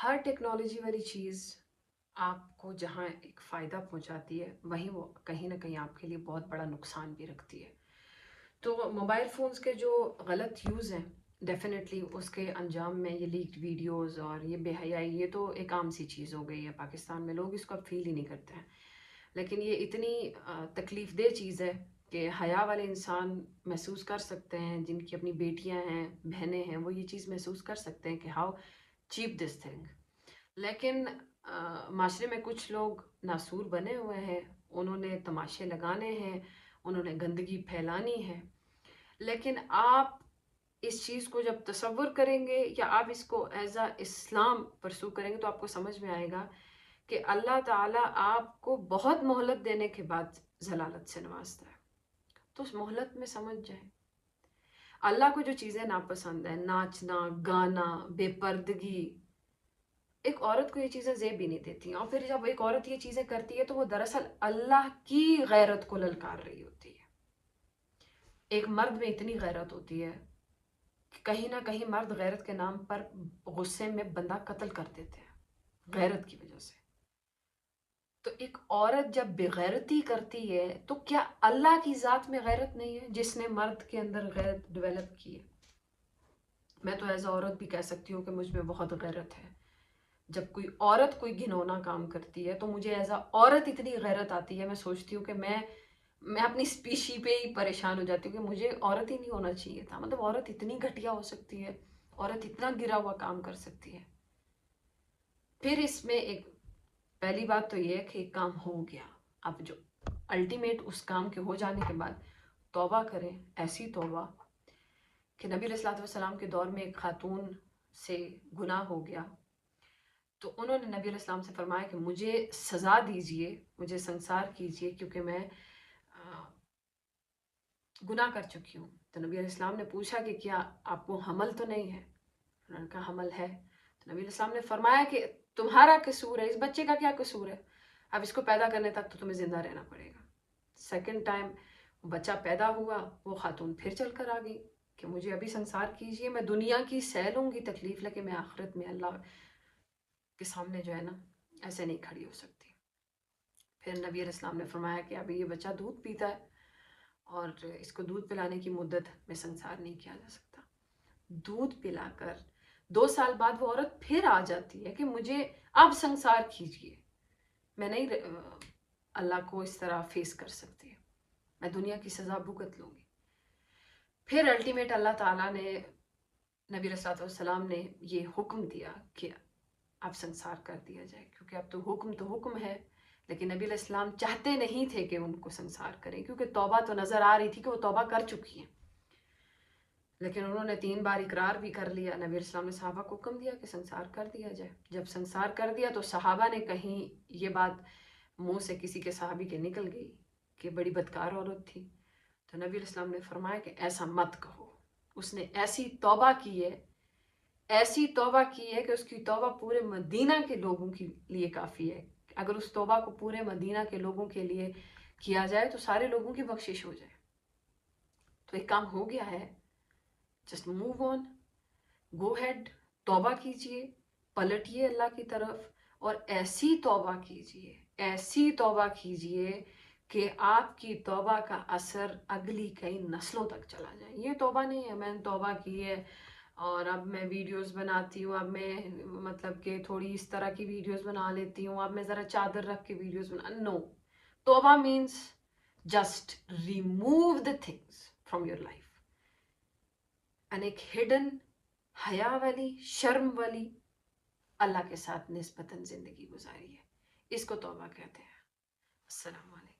ہر technology والی چیز آپ کو جہاں ایک فائدہ پہنچاتی ہے وہیں وہ کہیں نہ کہیں آپ کے لیے بہت بڑا نقصان بھی رکھتی ہے. تو موبائل فونز کے جو غلط یوز ہیں ڈیفینیٹلی اس کے انجام میں یہ لیکڈ ویڈیوز اور یہ بے حیائی یہ تو ایک عام سی چیز ہو گئی ہے پاکستان میں. لوگ اس کو اب فیل ہی نہیں کرتے ہیں. لیکن یہ اتنی تکلیف دہ چیز ہے کہ حیا والے انسان محسوس کر سکتے ہیں، جن کی اپنی بیٹیاں ہیں بہنیں ہیں، وہ یہ چیز محسوس کر سکتے ہیں کہ ہاؤ چیپ دس تھنگ. لیکن معاشرے میں کچھ لوگ ناسور بنے ہوئے ہیں، انہوں نے تماشے لگانے ہیں، انہوں نے گندگی پھیلانی ہے. لیکن آپ اس چیز کو جب تصور کریں گے یا آپ اس کو ایز اے اسلام پرسو کریں گے تو آپ کو سمجھ میں آئے گا کہ اللہ تعالیٰ آپ کو بہت مہلت دینے کے بعد ضلالت سے نوازتا ہے. تو اس مہلت میں سمجھ جائیں. اللہ کو جو چیزیں ناپسند ہیں، ناچنا، گانا، بے پردگی، ایک عورت کو یہ چیزیں زیب ہی نہیں دیتی. اور پھر جب ایک عورت یہ چیزیں کرتی ہے تو وہ دراصل اللہ کی غیرت کو للکار رہی ہوتی ہے. ایک مرد میں اتنی غیرت ہوتی ہے کہ کہیں نہ کہیں مرد غیرت کے نام پر غصے میں بندہ قتل کر دیتے ہیں غیرت کی وجہ سے. تو ایک عورت جب بغیرتی کرتی ہے تو کیا اللہ کی ذات میں غیرت نہیں ہے جس نے مرد کے اندر غیرت ڈیولپ کی ہے؟ میں تو ایز اے عورت بھی کہہ سکتی ہوں کہ مجھ میں بہت غیرت ہے. جب کوئی عورت کوئی گھنونا کام کرتی ہے تو مجھے ایز اے عورت اتنی غیرت آتی ہے، میں سوچتی ہوں کہ میں اپنی اسپیشی پہ ہی پریشان ہو جاتی ہوں کہ مجھے عورت ہی نہیں ہونا چاہیے تھا. مطلب عورت اتنی گھٹیا ہو سکتی ہے، عورت اتنا گرا ہوا کام کر سکتی ہے. پھر اس میں ایک پہلی بات تو یہ ہے کہ ایک کام ہو گیا، اب جو الٹیمیٹ اس کام کے ہو جانے کے بعد توبہ کریں. ایسی توبہ کہ نبی علیہ الصلوۃ والسلام کے دور میں ایک خاتون سے گناہ ہو گیا تو انہوں نے نبی علیہ السلام سے فرمایا کہ مجھے سزا دیجئے، مجھے سنسار کیجئے کیونکہ میں گناہ کر چکی ہوں. تو نبی علیہ السلام نے پوچھا کہ کیا آپ کو حمل تو نہیں ہے؟ انہوں نے کہا حمل ہے. تو نبی علیہ السلام نے فرمایا کہ تمہارا قصور ہے، اس بچے کا کیا قصور ہے؟ اب اس کو پیدا کرنے تک تو تمہیں زندہ رہنا پڑے گا. سیکنڈ ٹائم بچہ پیدا ہوا، وہ خاتون پھر چل کر آ گئی کہ مجھے ابھی سنسار کیجئے، میں دنیا کی سہ لوں گی تکلیف، لیکن میں آخرت میں اللہ کے سامنے جو ہے نا ایسے نہیں کھڑی ہو سکتی. پھر نبی علیہ السلام نے فرمایا کہ ابھی یہ بچہ دودھ پیتا ہے اور اس کو دودھ پلانے کی مدت میں سنسار نہیں کیا جا سکتا. دودھ پلا کر 2 سال بعد وہ عورت پھر آ جاتی ہے کہ مجھے اب سنسار کیجئے، میں نہیں اللہ کو اس طرح فیس کر سکتی، میں دنیا کی سزا بھگت لوں گی. پھر الٹیمیٹ اللہ تعالیٰ نے نبی علیہ الصلوۃ والسلام نے یہ حکم دیا کہ اب سنسار کر دیا جائے، کیونکہ اب تو حکم ہے. لیکن نبی علیہ السلام چاہتے نہیں تھے کہ ان کو سنسار کریں کیونکہ توبہ تو نظر آ رہی تھی کہ وہ توبہ کر چکی ہیں. لیکن انہوں نے 3 بار اقرار بھی کر لیا. نبی علیہ السلام نے صحابہ کو حکم دیا کہ سنسار کر دیا جائے. جب سنسار کر دیا تو صحابہ نے کہیں یہ بات منہ سے کسی کے صحابی کے نکل گئی کہ بڑی بدکار عورت تھی. تو نبی علیہ السلام نے فرمایا کہ ایسا مت کہو، اس نے ایسی توبہ کی ہے، ایسی توبہ کی ہے کہ اس کی توبہ پورے مدینہ کے لوگوں کے لیے کافی ہے. اگر اس توبہ کو پورے مدینہ کے لوگوں کے لیے کیا جائے تو سارے لوگوں کی بخشش ہو جائے. تو ایک کام ہو گیا ہے، just move on, go ahead, توبہ کیجئے، پلٹیے اللہ کی طرف اور ایسی توبہ کیجئے، ایسی توبہ کیجئے کہ آپ کی توبہ کا اثر اگلی کئی نسلوں تک چلا جائے. یہ توبہ نہیں ہے میں نے توبہ کی ہے اور اب میں ویڈیوز بناتی ہوں، اب میں مطلب کہ تھوڑی اس طرح کی ویڈیوز بنا لیتی ہوں، اب میں ذرا چادر رکھ کے ویڈیوز نو. توبہ means just remove the things from your life. ایک ہڈن حیا والی شرم والی اللہ کے ساتھ نسبتاً زندگی گزاری ہے، اس کو توبہ کہتے ہیں. السلام علیکم.